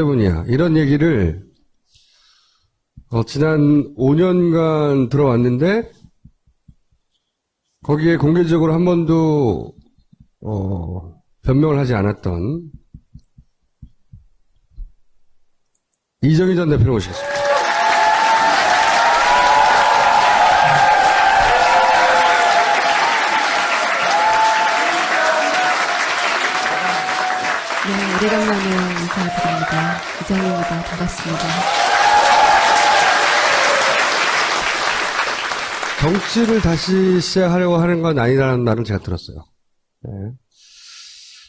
때문이야. 이런 얘기를 지난 5년간 들어왔는데 거기에 공개적으로 한 번도 변명을 하지 않았던 이정희 전 대표를 모시겠습니다. 네, 오래간만에 인사드립니다. 이정희입니다. 반갑습니다. 정치를 다시 시작하려고 하는 건 아니라는 말을 제가 들었어요. 네.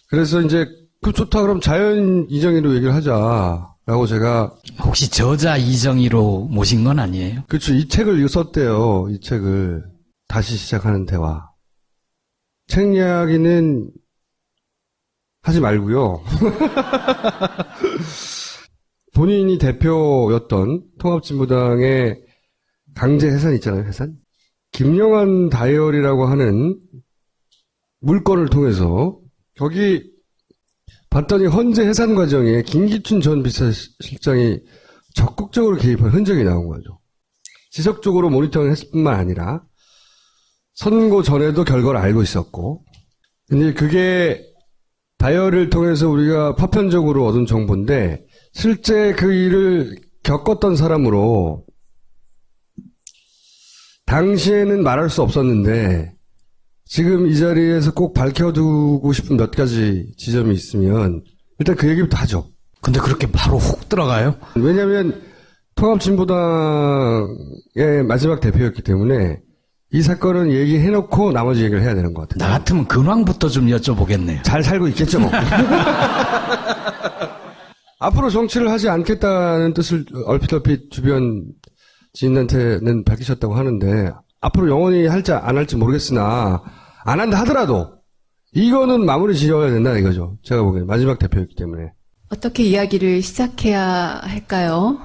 그래서 이제 그 좋다 그럼 자연 이정희로 얘기를 하자라고 제가 혹시 저자 이정희로 모신 건 아니에요? 그렇죠. 이 책을 썼대요. 이 책을 다시 시작하는 대화. 책 이야기는 하지 말고요. 본인이 대표였던 통합진보당의 강제 해산 있잖아요. 해산. 김영환 다이어리라고 하는 물건을 통해서 거기 봤더니 헌재 해산 과정에 김기춘 전 비서실장이 적극적으로 개입한 흔적이 나온 거죠. 지속적으로 모니터링 했을 뿐만 아니라 선고 전에도 결과를 알고 있었고, 근데 그게 다이어리를 통해서 우리가 파편적으로 얻은 정보인데 실제 그 일을 겪었던 사람으로 당시에는 말할 수 없었는데 지금 이 자리에서 꼭 밝혀두고 싶은 몇 가지 지점이 있으면 일단 그 얘기부터 하죠. 근데 그렇게 바로 훅 들어가요? 왜냐하면 통합진보당의 마지막 대표였기 때문에 이 사건은 얘기해놓고 나머지 얘기를 해야 되는 것 같아요. 나 같으면 근황부터 좀 여쭤보겠네요. 잘 살고 있겠죠, 뭐. 앞으로 정치를 하지 않겠다는 뜻을 얼핏 주변 지인한테는 밝히셨다고 하는데 앞으로 영원히 할지 안 할지 모르겠으나 안 한다 하더라도 이거는 마무리 지어야 된다 이거죠. 제가 보기엔 마지막 대표였기 때문에. 어떻게 이야기를 시작해야 할까요?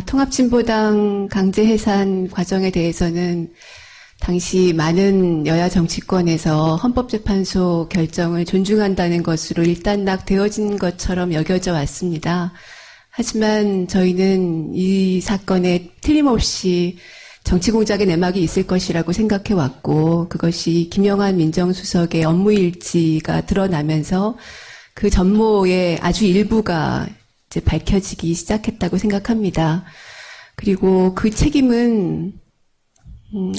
통합진보당 강제 해산 과정에 대해서는 당시 많은 여야 정치권에서 헌법재판소 결정을 존중한다는 것으로 일단락되어진 것처럼 여겨져 왔습니다. 하지만 저희는 이 사건에 틀림없이 정치공작의 내막이 있을 것이라고 생각해 왔고, 그것이 김영환 민정수석의 업무일지가 드러나면서 그 전모의 아주 일부가 이제 밝혀지기 시작했다고 생각합니다. 그리고 그 책임은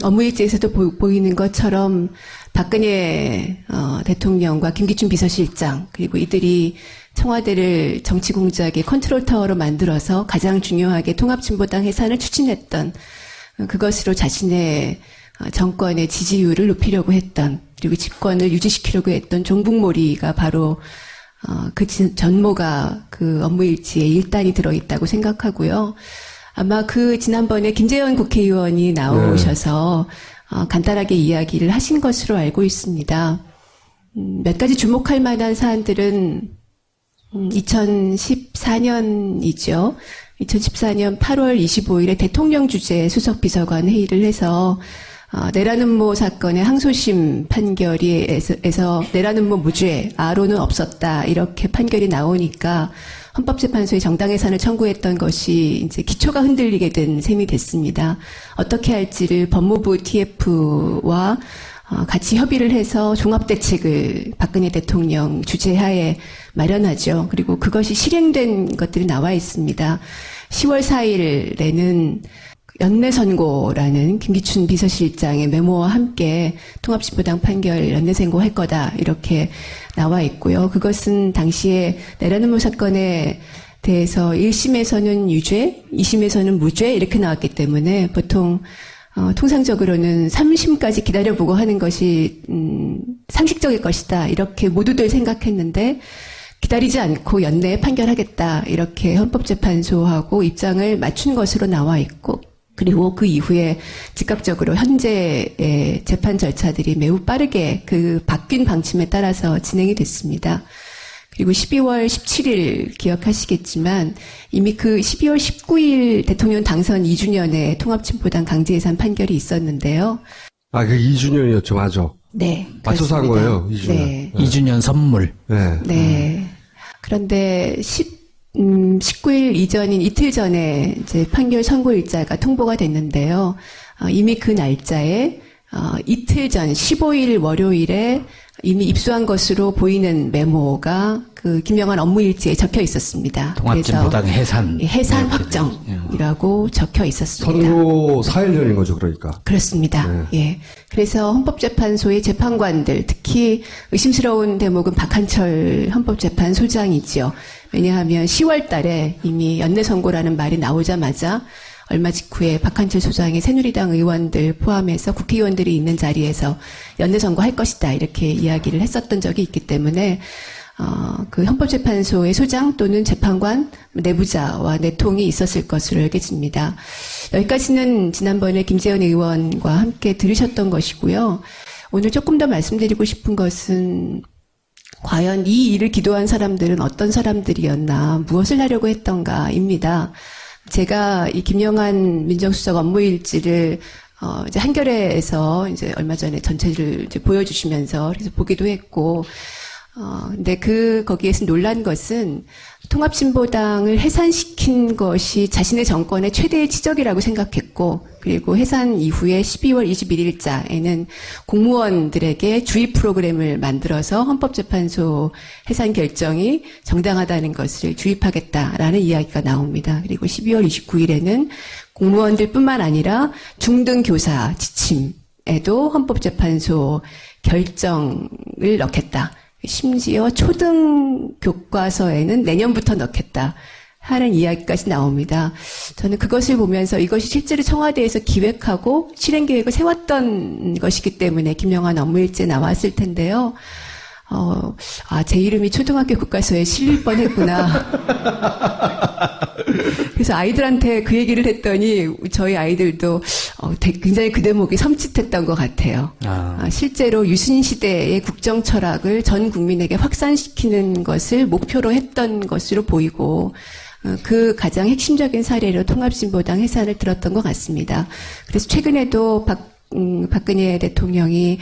업무일지에서도 보이는 것처럼 박근혜 대통령과 김기춘 비서실장, 그리고 이들이 청와대를 정치공작의 컨트롤타워로 만들어서 가장 중요하게 통합진보당 해산을 추진했던, 그것으로 자신의 정권의 지지율을 높이려고 했던, 그리고 집권을 유지시키려고 했던 종북몰이가 바로 그 전모가 그 업무일지에 일단이 들어있다고 생각하고요. 아마 그 지난번에 김재현 국회의원이 나오셔서 간단하게 이야기를 하신 것으로 알고 있습니다. 몇 가지 주목할 만한 사안들은 2014년이죠. 2014년 8월 25일에 대통령 주재 수석비서관 회의를 해서 내란음모 사건의 항소심 판결에서 내란음모 무죄, 아로는 없었다 이렇게 판결이 나오니까 헌법재판소에 정당해산을 청구했던 것이 이제 기초가 흔들리게 된 셈이 됐습니다. 어떻게 할지를 법무부 TF와 같이 협의를 해서 종합대책을 박근혜 대통령 주재하에 마련하죠. 그리고 그것이 실행된 것들이 나와 있습니다. 10월 4일에는 연내선고라는 김기춘 비서실장의 메모와 함께 통합진보당 판결 연내선고할 거다 이렇게 나와 있고요. 그것은 당시에 내란음모 사건에 대해서 1심에서는 유죄, 2심에서는 무죄 이렇게 나왔기 때문에 보통 통상적으로는 3심까지 기다려보고 하는 것이 상식적일 것이다 이렇게 모두들 생각했는데 기다리지 않고 연내에 판결하겠다 이렇게 헌법재판소하고 입장을 맞춘 것으로 나와 있고, 그리고 그 이후에 즉각적으로 현재의 재판 절차들이 매우 빠르게 그 바뀐 방침에 따라서 진행이 됐습니다. 그리고 12월 17일 기억하시겠지만 이미 그 12월 19일 대통령 당선 2주년에 통합진보당 강제해산 판결이 있었는데요. 그 2주년이었죠. 맞아. 네. 맞춰서 한 거예요. 2주년. 네. 2주년 선물. 네. 네. 그런데 19일 이전인 이틀 전에 이제 판결 선고일자가 통보가 됐는데요. 이미 그 날짜에 이틀 전 15일 월요일에 이미 입수한 것으로 보이는 메모가 그 김영환 업무일지에 적혀 있었습니다. 통합진보당 해산. 해산 확정이라고 적혀 있었습니다. 선고 4일 전인 거죠, 그러니까. 그렇습니다. 예. 그래서 헌법재판소의 재판관들, 특히 의심스러운 대목은 박한철 헌법재판소장이지요. 왜냐하면 10월 달에 이미 연내 선고라는 말이 나오자마자 얼마 직후에 박한철 소장이 새누리당 의원들 포함해서 국회의원들이 있는 자리에서 연내 선고할 것이다 이렇게 이야기를 했었던 적이 있기 때문에 그 헌법재판소의 소장 또는 재판관 내부자와 내통이 있었을 것으로 여겨집니다. 여기까지는 지난번에 김재현 의원과 함께 들으셨던 것이고요. 오늘 조금 더 말씀드리고 싶은 것은 과연 이 일을 기도한 사람들은 어떤 사람들이었나, 무엇을 하려고 했던가입니다. 제가 이 김영환 민정수석 업무일지를 이제 한겨레에서 이제 얼마 전에 전체를 이제 보여주시면서 그래서 보기도 했고, 근데 거기에서 놀란 것은 통합진보당을 해산시킨 것이 자신의 정권의 최대의 치적이라고 생각했고, 그리고 해산 이후에 12월 21일자에는 공무원들에게 주의 프로그램을 만들어서 헌법재판소 해산 결정이 정당하다는 것을 주입하겠다라는 이야기가 나옵니다. 그리고 12월 29일에는 공무원들뿐만 아니라 중등교사 지침에도 헌법재판소 결정을 넣겠다. 심지어 초등 교과서에는 내년부터 넣겠다 하는 이야기까지 나옵니다. 저는 그것을 보면서 이것이 실제로 청와대에서 기획하고 실행 계획을 세웠던 것이기 때문에 김영환 업무일지에 나왔을 텐데요. 제 이름이 초등학교 교과서에 실릴 뻔했구나. 그래서 아이들한테 그 얘기를 했더니 저희 아이들도 굉장히 그 대목이 섬찟했던 것 같아요. 실제로 유신 시대의 국정 철학을 전 국민에게 확산시키는 것을 목표로 했던 것으로 보이고 그 가장 핵심적인 사례로 통합진보당 해산을 들었던 것 같습니다. 그래서 최근에도 박근혜 대통령이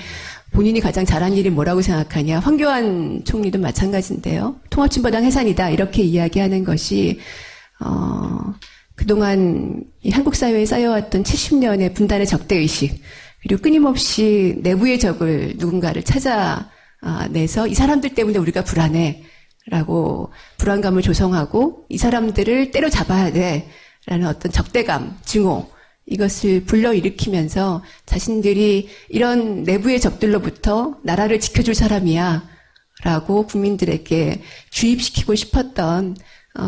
본인이 가장 잘한 일이 뭐라고 생각하냐. 황교안 총리도 마찬가지인데요. 통합진보당 해산이다. 이렇게 이야기하는 것이 그동안 이 한국 사회에 쌓여왔던 70년의 분단의 적대의식, 그리고 끊임없이 내부의 적을 누군가를 찾아내서 이 사람들 때문에 우리가 불안해. 라고 불안감을 조성하고 이 사람들을 때려잡아야 돼. 라는 어떤 적대감, 증오. 이것을 불러일으키면서 자신들이 이런 내부의 적들로부터 나라를 지켜줄 사람이야 라고 국민들에게 주입시키고 싶었던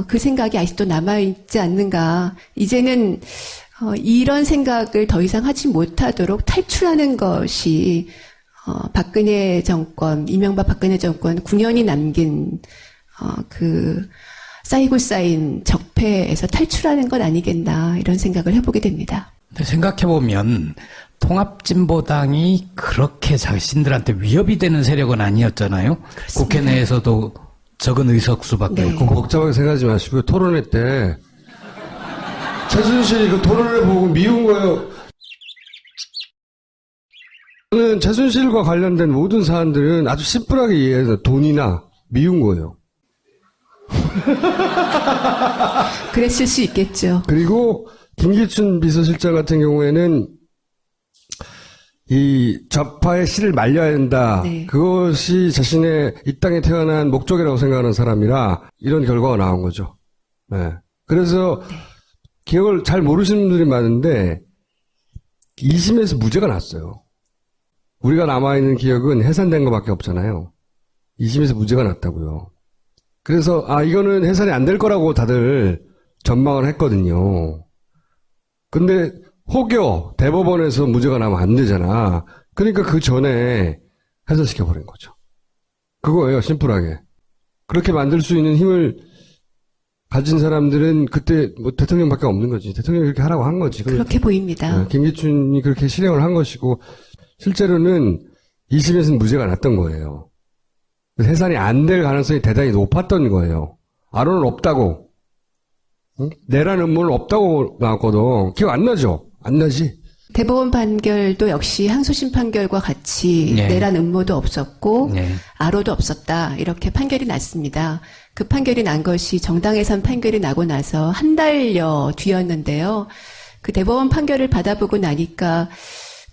그 생각이 아직도 남아있지 않는가. 이제는 이런 생각을 더 이상 하지 못하도록 탈출하는 것이 박근혜 정권, 이명박 박근혜 정권 9년이 남긴 쌓이고 쌓인 적폐에서 탈출하는 것 아니겠나 이런 생각을 해보게 됩니다. 근데 생각해보면 통합진보당이 그렇게 자신들한테 위협이 되는 세력은 아니었잖아요. 그렇습니다. 국회 내에서도 적은 의석수밖에 네. 없고. 복잡하게 생각하지 마시고요. 토론회 때 최순실이 그 토론회 보고 미운 거예요. 저는 최순실과 관련된 모든 사안들은 아주 심플하게 이해해서 돈이나 미운 거예요. 그랬을 수 있겠죠. 그리고 김기춘 비서실장 같은 경우에는 이 좌파의 씨를 말려야 한다. 네. 그것이 자신의 이 땅에 태어난 목적이라고 생각하는 사람이라 이런 결과가 나온 거죠. 네. 그래서 기억을 잘 모르시는 분들이 많은데 2심에서 무죄가 났어요. 우리가 남아있는 기억은 해산된 것밖에 없잖아요. 2심에서 무죄가 났다고요. 그래서 이거는 해산이 안 될 거라고 다들 전망을 했거든요. 근데 혹여 대법원에서 무죄가 나면 안 되잖아. 그러니까 그 전에 해산시켜버린 거죠. 그거예요, 심플하게. 그렇게 만들 수 있는 힘을 가진 사람들은 그때 뭐 대통령밖에 없는 거지. 대통령이 그렇게 하라고 한 거지. 그렇게 보입니다. 김기춘이 그렇게 실행을 한 것이고 실제로는 2심에서는 무죄가 났던 거예요. 해산이 안 될 가능성이 대단히 높았던 거예요. 아론은 없다고. 응? 내란 음모는 없다고 나왔거든. 기억 안 나죠? 안 나지? 대법원 판결도 역시 항소심 판결과 같이 네. 내란 음모도 없었고 네. 아로도 없었다. 이렇게 판결이 났습니다. 그 판결이 난 것이 정당해산 판결이 나고 나서 한 달여 뒤였는데요. 그 대법원 판결을 받아보고 나니까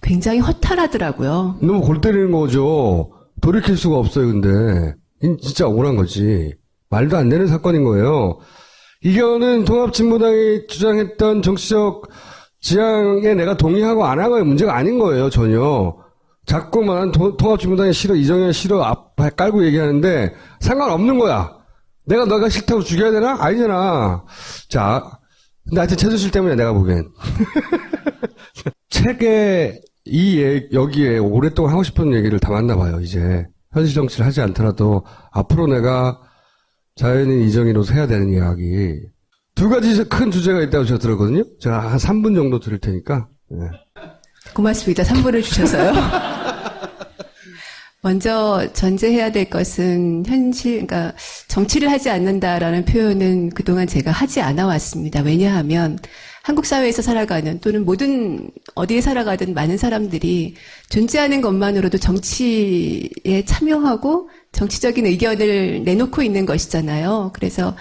굉장히 허탈하더라고요. 너무 골 때리는 거죠. 돌이킬 수가 없어요, 근데. 진짜 억울한 거지. 말도 안 되는 사건인 거예요. 이거는 통합진보당이 주장했던 정치적 지향에 내가 동의하고 안 하고의 문제가 아닌 거예요, 전혀. 자꾸만 통합진보당이 싫어, 이정현 싫어, 앞에 깔고 얘기하는데 상관없는 거야. 너가 싫다고 죽여야 되나? 아니잖아. 자, 근데 하여튼 최순실 때문에 내가 보기엔. 책에 여기에 오랫동안 하고 싶은 얘기를 담았나 봐요, 이제. 현실 정치를 하지 않더라도 앞으로 내가 자연인 이정희로서 해야 되는 이야기. 두 가지 큰 주제가 있다고 제가 들었거든요. 제가 한 3분 정도 들을 테니까. 네. 고맙습니다. 3분을 주셔서요. 먼저 전제해야 될 것은 그러니까 정치를 하지 않는다라는 표현은 그동안 제가 하지 않아 왔습니다. 왜냐하면 한국 사회에서 살아가는 또는 모든 어디에 살아가든 많은 사람들이 존재하는 것만으로도 정치에 참여하고 정치적인 의견을 내놓고 있는 것이잖아요. 그래서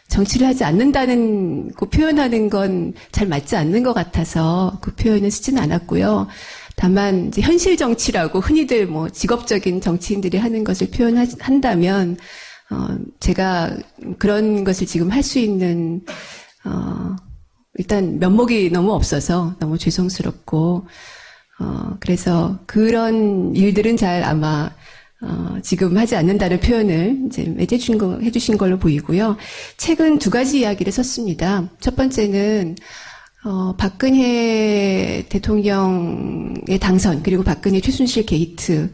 정치를 하지 않는다는 그 표현하는 건 잘 맞지 않는 것 같아서 그 표현은 쓰지는 않았고요. 다만 이제 현실 정치라고 흔히들 뭐 직업적인 정치인들이 하는 것을 표현한다면 제가 그런 것을 지금 할 수 있는 일단 면목이 너무 없어서 너무 죄송스럽고 그래서 그런 일들은 잘 아마 지금 하지 않는다는 표현을 이제 해주신 걸로 보이고요. 책은 두 가지 이야기를 썼습니다. 첫 번째는 박근혜 대통령의 당선 그리고 박근혜 최순실 게이트는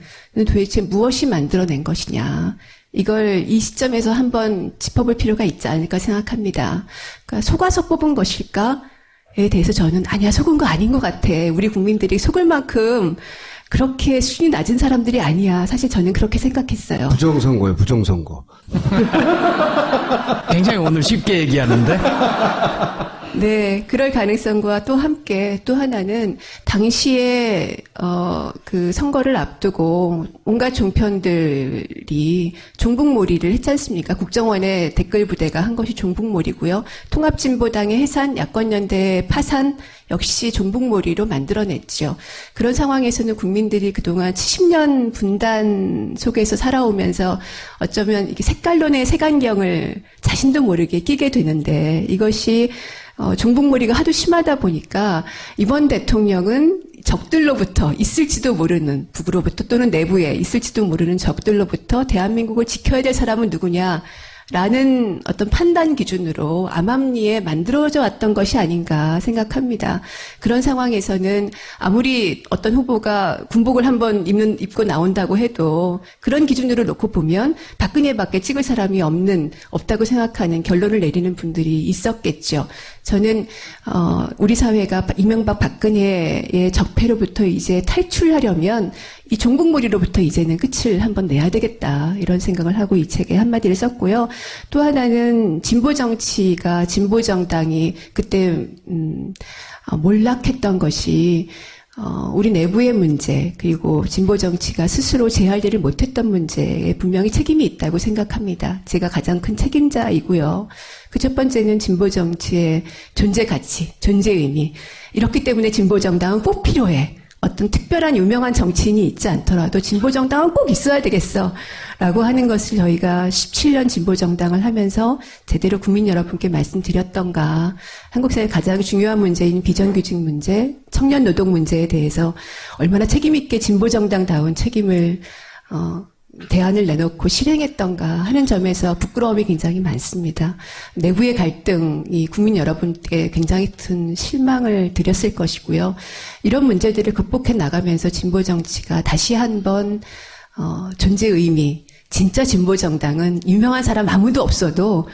도대체 무엇이 만들어낸 것이냐. 이걸 이 시점에서 한번 짚어볼 필요가 있지 않을까 생각합니다. 그러니까 속아서 뽑은 것일까에 대해서 저는 아니야, 속은 거 아닌 것 같아. 우리 국민들이 속을 만큼 그렇게 수준이 낮은 사람들이 아니야. 사실 저는 그렇게 생각했어요. 부정선거예요, 부정선거. 굉장히 오늘 쉽게 얘기하는데. 네, 그럴 가능성과 또 함께 또 하나는 당시에 그 선거를 앞두고 온갖 종편들이 종북몰이를 했지 않습니까? 국정원의 댓글 부대가 한 것이 종북몰이고요. 통합진보당의 해산, 야권연대 파산 역시 종북몰이로 만들어냈죠. 그런 상황에서는 국민들이 그동안 70년 분단 속에서 살아오면서 어쩌면 이게 색깔론의 색안경을 자신도 모르게 끼게 되는데 이것이 종북몰이가 하도 심하다 보니까 이번 대통령은 적들로부터 있을지도 모르는 북으로부터 또는 내부에 있을지도 모르는 적들로부터 대한민국을 지켜야 될 사람은 누구냐 라는 어떤 판단 기준으로 암암리에 만들어져 왔던 것이 아닌가 생각합니다. 그런 상황에서는 아무리 어떤 후보가 군복을 한번 입고 나온다고 해도 그런 기준으로 놓고 보면 박근혜밖에 찍을 사람이 없다고 생각하는 결론을 내리는 분들이 있었겠죠. 저는 우리 사회가 이명박 박근혜의 적폐로부터 이제 탈출하려면 이 종북몰이로부터 이제는 끝을 한번 내야 되겠다 이런 생각을 하고 이 책에 한마디를 썼고요. 또 하나는 진보정치가 진보정당이 그때 몰락했던 것이 우리 내부의 문제 그리고 진보정치가 스스로 재활대를 못했던 문제에 분명히 책임이 있다고 생각합니다. 제가 가장 큰 책임자이고요. 그 첫 번째는 진보정치의 존재 가치, 존재 의미. 이렇기 때문에 진보정당은 꼭 필요해. 어떤 특별한 유명한 정치인이 있지 않더라도 진보정당은 꼭 있어야 되겠어 라고 하는 것을 저희가 17년 진보정당을 하면서 제대로 국민 여러분께 말씀드렸던가. 한국 사회의 가장 중요한 문제인 비정규직 문제, 청년 노동 문제에 대해서 얼마나 책임있게 진보정당다운 책임을 대안을 내놓고 실행했던가 하는 점에서 부끄러움이 굉장히 많습니다. 내부의 갈등이 국민 여러분께 굉장히 큰 실망을 드렸을 것이고요. 이런 문제들을 극복해 나가면서 진보정치가 다시 한번 존재 의미, 진짜 진보정당은 유명한 사람 아무도 없어도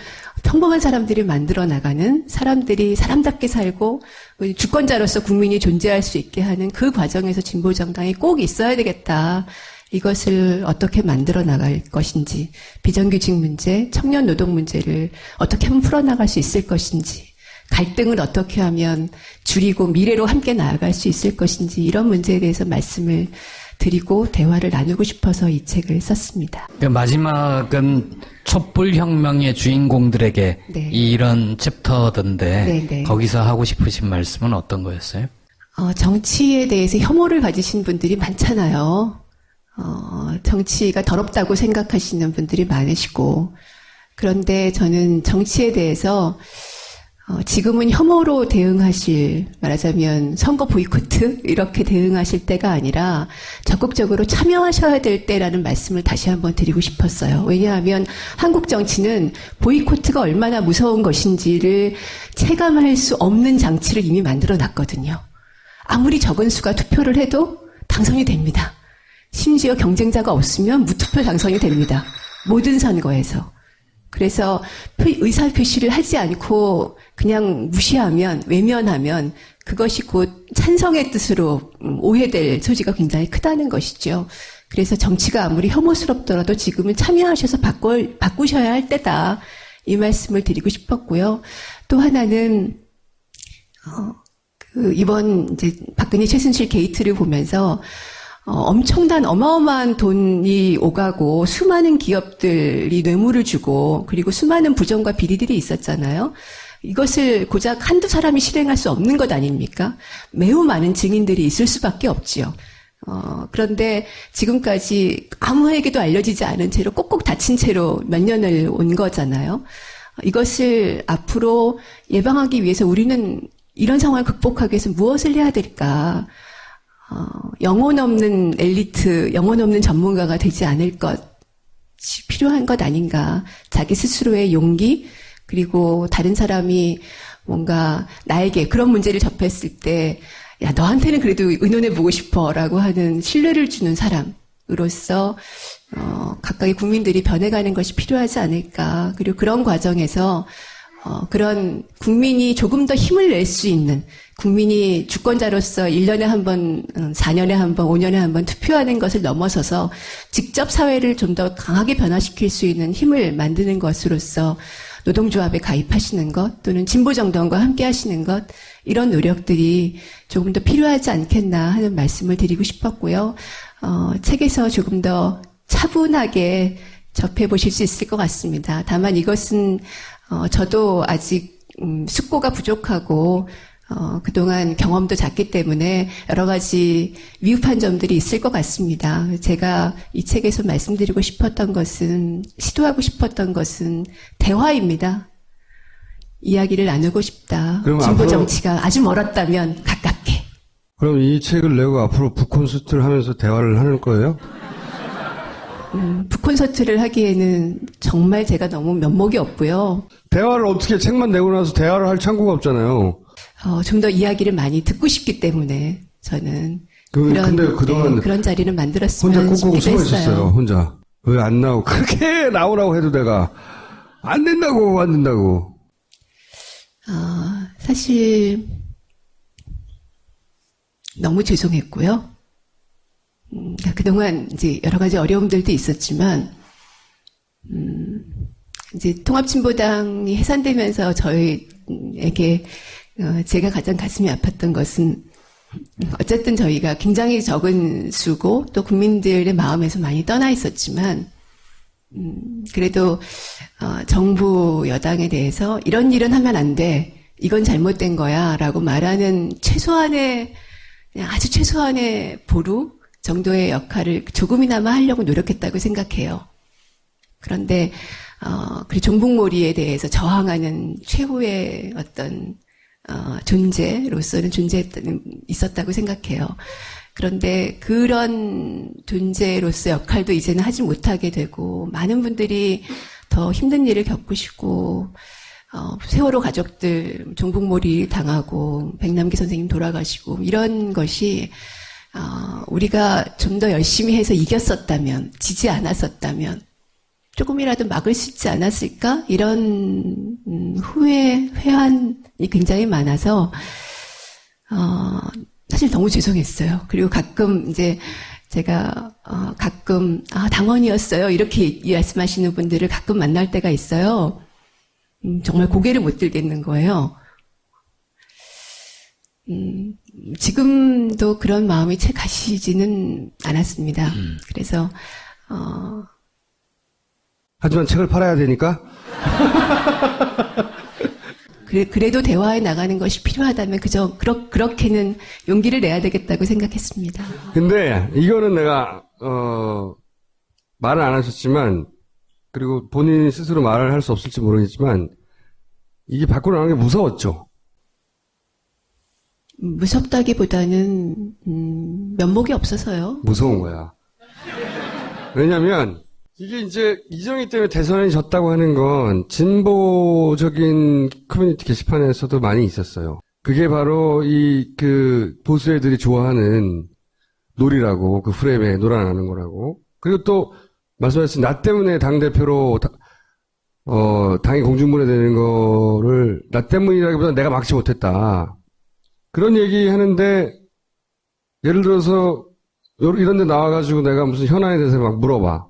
평범한 사람들이 만들어 나가는 사람들이 사람답게 살고 주권자로서 국민이 존재할 수 있게 하는 그 과정에서 진보정당이 꼭 있어야 되겠다. 이것을 어떻게 만들어 나갈 것인지, 비정규직 문제, 청년 노동 문제를 어떻게 하면 풀어나갈 수 있을 것인지, 갈등을 어떻게 하면 줄이고 미래로 함께 나아갈 수 있을 것인지 이런 문제에 대해서 말씀을 드리고 대화를 나누고 싶어서 이 책을 썼습니다. 마지막은 촛불혁명의 주인공들에게 네. 이런 챕터던데 네, 네. 거기서 하고 싶으신 말씀은 어떤 거였어요? 정치에 대해서 혐오를 가지신 분들이 많잖아요. 정치가 더럽다고 생각하시는 분들이 많으시고, 그런데 저는 정치에 대해서 지금은 혐오로 대응하실, 말하자면 선거 보이콧 이렇게 대응하실 때가 아니라 적극적으로 참여하셔야 될 때라는 말씀을 다시 한번 드리고 싶었어요. 왜냐하면 한국 정치는 보이콧가 얼마나 무서운 것인지를 체감할 수 없는 장치를 이미 만들어 놨거든요. 아무리 적은 수가 투표를 해도 당선이 됩니다. 심지어 경쟁자가 없으면 무투표 당선이 됩니다. 모든 선거에서. 그래서 의사표시를 하지 않고 그냥 무시하면, 외면하면 그것이 곧 찬성의 뜻으로 오해될 소지가 굉장히 크다는 것이죠. 그래서 정치가 아무리 혐오스럽더라도 지금은 참여하셔서 바꾸셔야 할 때다. 이 말씀을 드리고 싶었고요. 또 하나는, 이번 이제 박근혜 최순실 게이트를 보면서 엄청난 어마어마한 돈이 오가고 수많은 기업들이 뇌물을 주고 그리고 수많은 부정과 비리들이 있었잖아요. 이것을 고작 한두 사람이 실행할 수 없는 것 아닙니까? 매우 많은 증인들이 있을 수밖에 없지요. 그런데 지금까지 아무에게도 알려지지 않은 채로 꼭꼭 닫힌 채로 몇 년을 온 거잖아요. 이것을 앞으로 예방하기 위해서 우리는 이런 상황을 극복하기 위해서 무엇을 해야 될까? 영혼 없는 엘리트, 영혼 없는 전문가가 되지 않을 것이 필요한 것 아닌가. 자기 스스로의 용기, 그리고 다른 사람이 뭔가 나에게 그런 문제를 접했을 때, 야, 너한테는 그래도 의논해보고 싶어 라고 하는 신뢰를 주는 사람으로서, 각각의 국민들이 변해가는 것이 필요하지 않을까. 그리고 그런 과정에서, 그런 국민이 조금 더 힘을 낼 수 있는, 국민이 주권자로서 1년에 한 번, 4년에 한 번, 5년에 한 번 투표하는 것을 넘어서서 직접 사회를 좀 더 강하게 변화시킬 수 있는 힘을 만드는 것으로서 노동조합에 가입하시는 것 또는 진보정당과 함께 하시는 것, 이런 노력들이 조금 더 필요하지 않겠나 하는 말씀을 드리고 싶었고요. 책에서 조금 더 차분하게 접해보실 수 있을 것 같습니다. 다만 이것은 저도 아직 숙고가 부족하고 그동안 경험도 작기 때문에 여러 가지 미흡한 점들이 있을 것 같습니다. 제가 이 책에서 말씀드리고 싶었던 것은, 시도하고 싶었던 것은 대화입니다. 이야기를 나누고 싶다. 진보 정치가 아주 멀었다면 가깝게. 그럼 이 책을 내고 앞으로 북콘서트를 하면서 대화를 하는 거예요? 북콘서트를 하기에는 정말 제가 너무 면목이 없고요. 대화를 어떻게 책만 내고 나서 대화를 할 창구가 없잖아요. 좀 더 이야기를 많이 듣고 싶기 때문에 저는 근데 그동안 그런 자리를 만들었으면 혼자 꾹꾹 숨어 싶기도 있었어요. 했어요. 혼자. 왜 안 나오고 그렇게 나오라고 해도 내가 안 된다고 안 된다고. 사실 너무 죄송했고요. 그동안 이제 여러 가지 어려움들도 있었지만 이제 통합진보당이 해산되면서 저희에게 제가 가장 가슴이 아팠던 것은 어쨌든 저희가 굉장히 적은 수고 또 국민들의 마음에서 많이 떠나 있었지만 그래도 정부 여당에 대해서 이런 일은 하면 안 돼. 이건 잘못된 거야 라고 말하는 최소한의 그냥 아주 최소한의 보루 정도의 역할을 조금이나마 하려고 노력했다고 생각해요. 그런데 그 종북몰이에 대해서 저항하는 최후의 어떤 존재로서는 있었다고 생각해요. 그런데 그런 존재로서 역할도 이제는 하지 못하게 되고 많은 분들이 더 힘든 일을 겪으시고 세월호 가족들 종북몰이 당하고 백남기 선생님 돌아가시고 이런 것이 우리가 좀 더 열심히 해서 이겼었다면, 지지 않았었다면 조금이라도 막을 수 있지 않았을까? 이런 회한이 굉장히 많아서 사실 너무 죄송했어요. 그리고 가끔 이제 제가 가끔 당원이었어요 이렇게 말씀하시는 분들을 가끔 만날 때가 있어요. 정말 고개를 못 들겠는 거예요. 지금도 그런 마음이 채 가시지는 않았습니다. 그래서 하지만 책을 팔아야 되니까 그래도 대화에 나가는 것이 필요하다면 그렇게는 용기를 내야 되겠다고 생각했습니다. 근데 이거는 내가 말을 안 하셨지만 그리고 본인 스스로 말을 할 수 없을지 모르겠지만 이게 밖으로 나가는 게 무서웠죠. 무섭다기보다는 면목이 없어서요. 무서운 거야. 왜냐면 이게 이제 이정희 때문에 대선에 졌다고 하는 건 진보적인 커뮤니티 게시판에서도 많이 있었어요. 그게 바로 그 보수 애들이 좋아하는 놀이라고, 그 프레임에 놀아나는 거라고. 그리고 또 말씀하신 나 때문에 당대표로 당이 공중분해되는 거를 나 때문이라기보다 내가 막지 못했다. 그런 얘기 하는데 예를 들어서 이런 데 나와가지고 내가 무슨 현안에 대해서 막 물어봐.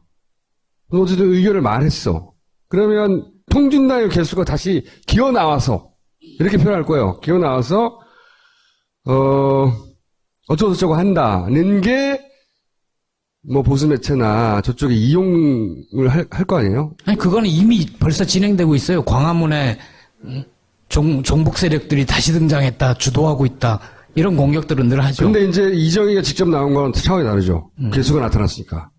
어쨌든 의견을 말했어. 그러면 통진당의 개수가 다시 기어 나와서 이렇게 표현할 거예요. 기어 나와서 어쩌고저쩌고 한다는 게 뭐 보수 매체나 저쪽에 이용을 할 거 아니에요? 아니, 그거는 이미 벌써 진행되고 있어요. 광화문에 종북 세력들이 다시 등장했다, 주도하고 있다. 이런 공격들은 늘 하죠. 근데 이제 이정희가 직접 나온 건 차원이 다르죠. 개수가 나타났으니까.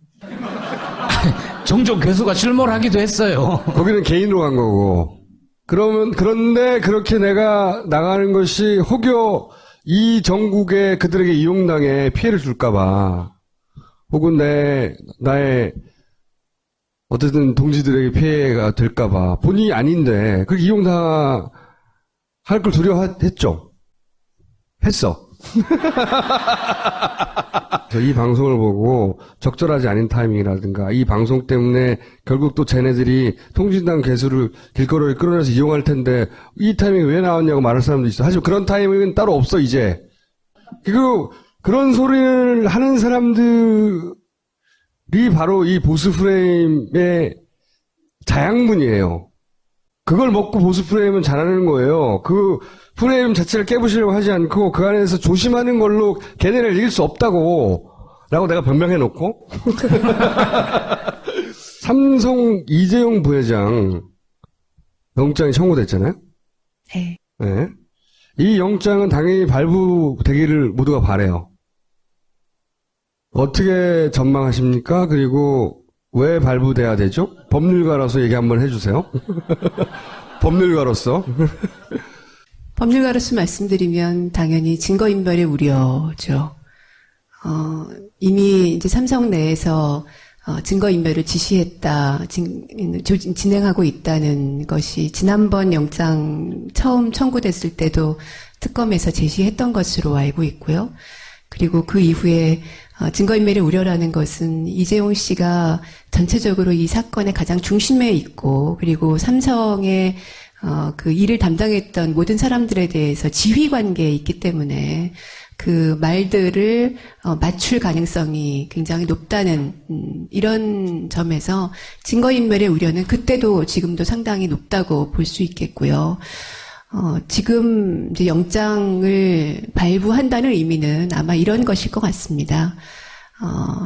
종종 교수가 출몰하기도 했어요. 거기는 개인으로 간 거고. 그런데 그렇게 내가 나가는 것이 혹여 이 전국에 그들에게 이용당해 피해를 줄까봐, 혹은 나의 어쨌든 동지들에게 피해가 될까봐, 본인이 아닌데, 그렇게 이용당할 걸 두려워했죠. 했어. 이 방송을 보고 적절하지 않은 타이밍이라든가 이 방송 때문에 결국 또 쟤네들이 통진당 개수를 길거리에 끌어내서 이용할 텐데 이 타이밍이 왜 나왔냐고 말할 사람도 있어. 하지만 그런 타이밍은 따로 없어 이제. 그리고 그런 소리를 하는 사람들이 바로 이 보수 프레임의 자양분이에요. 그걸 먹고 보수 프레임은 잘하는 거예요. 그 프레임 자체를 깨부시려고 하지 않고 그 안에서 조심하는 걸로 걔네를 이길 수 없다고 라고 내가 변명해놓고 삼성 이재용 부회장 영장이 청구됐잖아요. 네. 네. 이 영장은 당연히 발부되기를 모두가 바래요. 어떻게 전망하십니까? 그리고 왜 발부돼야 되죠? 법률가로서 얘기 한번 해주세요. 법률가로서. 법률가로서 말씀드리면 당연히 증거인멸의 우려죠. 이미 이제 삼성 내에서 증거인멸을 지시했다, 진행하고 있다는 것이 지난번 영장 처음 청구됐을 때도 특검에서 제시했던 것으로 알고 있고요. 그리고 그 이후에 증거인멸의 우려라는 것은 이재용 씨가 전체적으로 이 사건의 가장 중심에 있고, 그리고 삼성의 그 일을 담당했던 모든 사람들에 대해서 지휘 관계에 있기 때문에 그 말들을 맞출 가능성이 굉장히 높다는 이런 점에서 증거인멸의 우려는 그때도 지금도 상당히 높다고 볼 수 있겠고요. 지금 이제 영장을 발부한다는 의미는 아마 이런 것일 것 같습니다.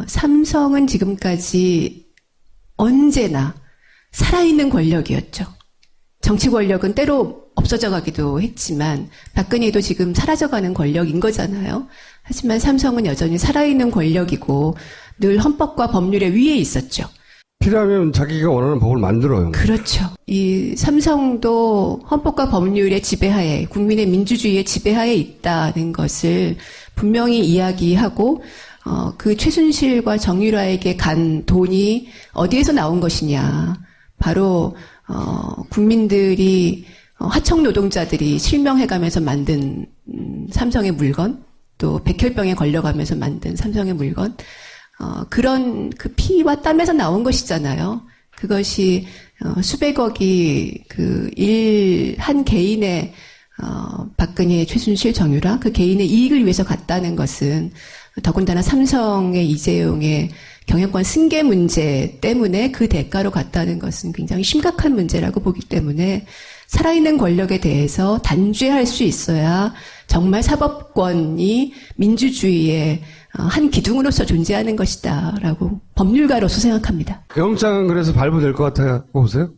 삼성은 지금까지 언제나 살아있는 권력이었죠. 정치 권력은 때로 없어져 가기도 했지만 박근혜도 지금 사라져가는 권력인 거잖아요. 하지만 삼성은 여전히 살아있는 권력이고 늘 헌법과 법률의 위에 있었죠. 필요하면 자기가 원하는 법을 만들어요. 그렇죠. 이 삼성도 헌법과 법률의 지배하에, 국민의 민주주의의 지배하에 있다는 것을 분명히 이야기하고, 그 최순실과 정유라에게 간 돈이 어디에서 나온 것이냐. 바로, 국민들이, 하청 노동자들이 실명해가면서 만든 삼성의 물건, 또 백혈병에 걸려가면서 만든 삼성의 물건, 그런 그 피와 땀에서 나온 것이잖아요. 그것이 수백억이 한 개인의 박근혜, 최순실, 정유라 그 개인의 이익을 위해서 갔다는 것은 더군다나 삼성의 이재용의 경영권 승계 문제 때문에 그 대가로 갔다는 것은 굉장히 심각한 문제라고 보기 때문에 살아있는 권력에 대해서 단죄할 수 있어야 정말 사법권이 민주주의의 한 기둥으로서 존재하는 것이다라고 법률가로서 생각합니다. 영장은 그래서 발부될 것 같다고 보세요?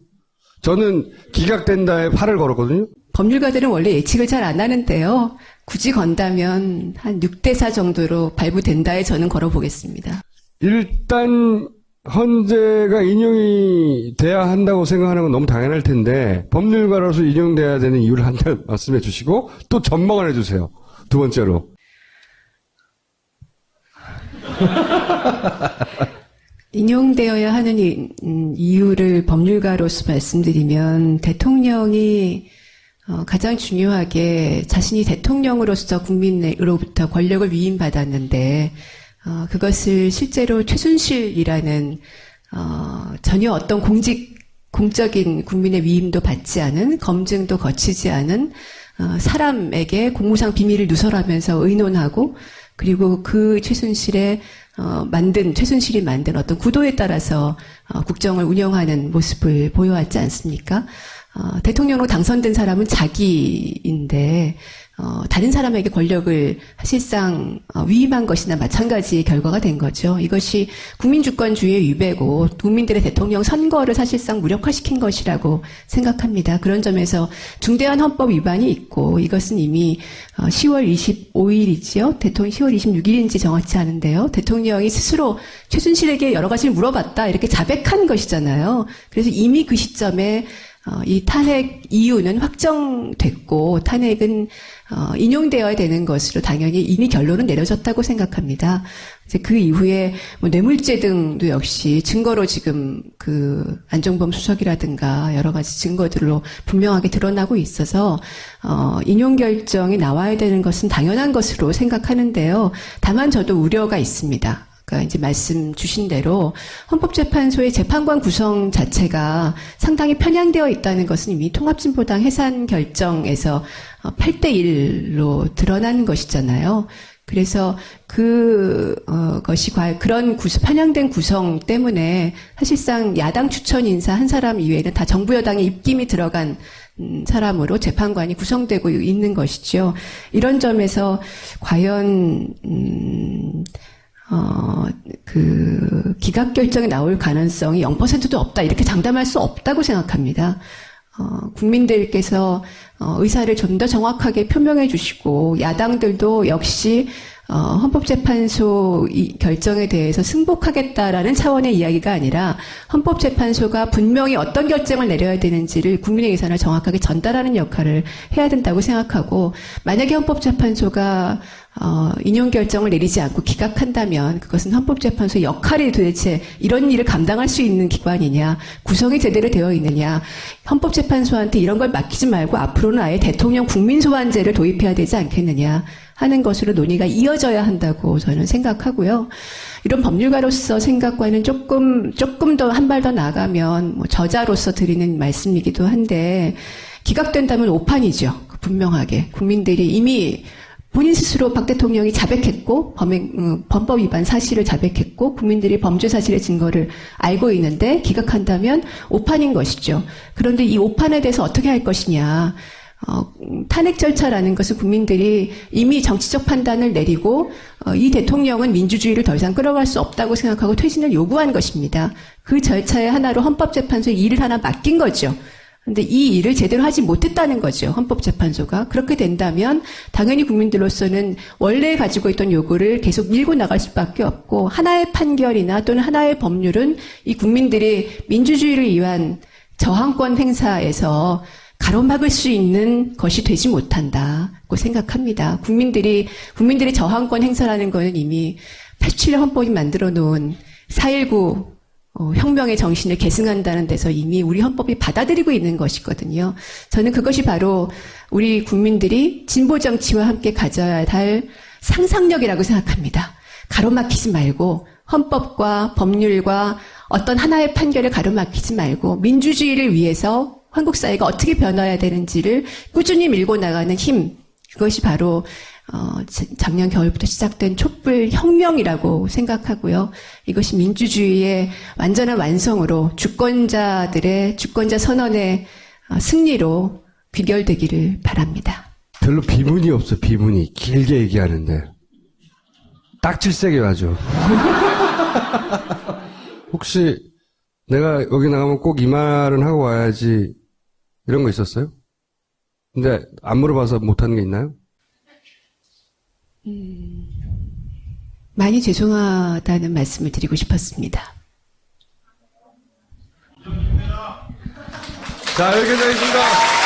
저는 기각된다에 팔을 걸었거든요. 법률가들은 원래 예측을 잘 안 하는데요. 굳이 건다면 한 6대4 정도로 발부된다에 저는 걸어보겠습니다. 일단 헌재가 인용이 돼야 한다고 생각하는 건 너무 당연할 텐데 법률가로서 인용돼야 되는 이유를 한 번 말씀해 주시고 또 전망을 해주세요. 두 번째로. 인용되어야 하는 이유를 법률가로서 말씀드리면 대통령이 가장 중요하게 자신이 대통령으로서 국민으로부터 권력을 위임받았는데 그것을 실제로 최순실이라는 전혀 어떤 공적인 국민의 위임도 받지 않은 검증도 거치지 않은 사람에게 공무상 비밀을 누설하면서 의논하고 그리고 그 최순실이 만든 어떤 구도에 따라서 국정을 운영하는 모습을 보여왔지 않습니까? 대통령으로 당선된 사람은 자기인데 다른 사람에게 권력을 사실상 위임한 것이나 마찬가지의 결과가 된 거죠. 이것이 국민주권주의의 위배고 국민들의 대통령 선거를 사실상 무력화시킨 것이라고 생각합니다. 그런 점에서 중대한 헌법 위반이 있고 이것은 이미 10월 25일이지요. 대통령 10월 26일인지 정확치 않은데요. 대통령이 스스로 최순실에게 여러 가지를 물어봤다 이렇게 자백한 것이잖아요. 그래서 이미 그 시점에 이 탄핵 이유는 확정됐고 탄핵은 인용되어야 되는 것으로 당연히 이미 결론은 내려졌다고 생각합니다. 이제 그 이후에 뭐 뇌물죄 등도 역시 증거로 지금 그 안종범 수석이라든가 여러 가지 증거들로 분명하게 드러나고 있어서 인용 결정이 나와야 되는 것은 당연한 것으로 생각하는데요. 다만 저도 우려가 있습니다. 그러니까 이제 말씀 주신 대로 헌법재판소의 재판관 구성 자체가 상당히 편향되어 있다는 것은 이미 통합진보당 해산 결정에서 8대1로 드러난 것이잖아요. 그래서 그것이 그런 편향된 구성 때문에 사실상 야당 추천 인사 한 사람 이외에는 다 정부 여당의 입김이 들어간 사람으로 재판관이 구성되고 있는 것이죠. 이런 점에서 과연 기각 결정이 나올 가능성이 0%도 없다. 이렇게 장담할 수 없다고 생각합니다. 국민들께서 의사를 좀 더 정확하게 표명해 주시고 야당들도 역시 헌법재판소 결정에 대해서 승복하겠다라는 차원의 이야기가 아니라 헌법재판소가 분명히 어떤 결정을 내려야 되는지를 국민의 의사를 정확하게 전달하는 역할을 해야 된다고 생각하고 만약에 헌법재판소가 인용 결정을 내리지 않고 기각한다면 그것은 헌법재판소의 역할이 도대체 이런 일을 감당할 수 있는 기관이냐, 구성이 제대로 되어 있느냐, 헌법재판소한테 이런 걸 맡기지 말고 앞으로는 아예 대통령 국민소환제를 도입해야 되지 않겠느냐 하는 것으로 논의가 이어져야 한다고 저는 생각하고요. 이런 법률가로서 생각과는 조금 더 한 발 더 나가면 뭐 저자로서 드리는 말씀이기도 한데 기각된다면 오판이죠. 분명하게 국민들이 이미 본인 스스로 박 대통령이 자백했고 범법 위반 사실을 자백했고 국민들이 범죄 사실의 증거를 알고 있는데 기각한다면 오판인 것이죠. 그런데 이 오판에 대해서 어떻게 할 것이냐. 탄핵 절차라는 것은 국민들이 이미 정치적 판단을 내리고 이 대통령은 민주주의를 더 이상 끌어갈 수 없다고 생각하고 퇴진을 요구한 것입니다. 그 절차의 하나로 헌법재판소에 일을 하나 맡긴 거죠. 근데 이 일을 제대로 하지 못했다는 거죠. 헌법재판소가. 그렇게 된다면 당연히 국민들로서는 원래 가지고 있던 요구를 계속 밀고 나갈 수밖에 없고 하나의 판결이나 또는 하나의 법률은 이 국민들이 민주주의를 위한 저항권 행사에서 가로막을 수 있는 것이 되지 못한다고 생각합니다. 국민들이 저항권 행사라는 것은 이미 87년 헌법이 만들어 놓은 4.19 혁명의 정신을 계승한다는 데서 이미 우리 헌법이 받아들이고 있는 것이거든요. 저는 그것이 바로 우리 국민들이 진보 정치와 함께 가져야 할 상상력이라고 생각합니다. 가로막히지 말고 헌법과 법률과 어떤 하나의 판결을 가로막히지 말고 민주주의를 위해서 한국 사회가 어떻게 변화해야 되는지를 꾸준히 밀고 나가는 힘, 그것이 바로 작년 겨울부터 시작된 촛불 혁명이라고 생각하고요. 이것이 민주주의의 완전한 완성으로 주권자 선언의 승리로 귀결되기를 바랍니다. 별로 비문이 없어, 비문이. 길게 얘기하는데. 딱 질색이 아주. 혹시 내가 여기 나가면 꼭 이 말은 하고 와야지 이런 거 있었어요? 근데 안 물어봐서 못하는 게 있나요? 많이 죄송하다는 말씀을 드리고 싶었습니다. 자, 여기까지 하겠습니다.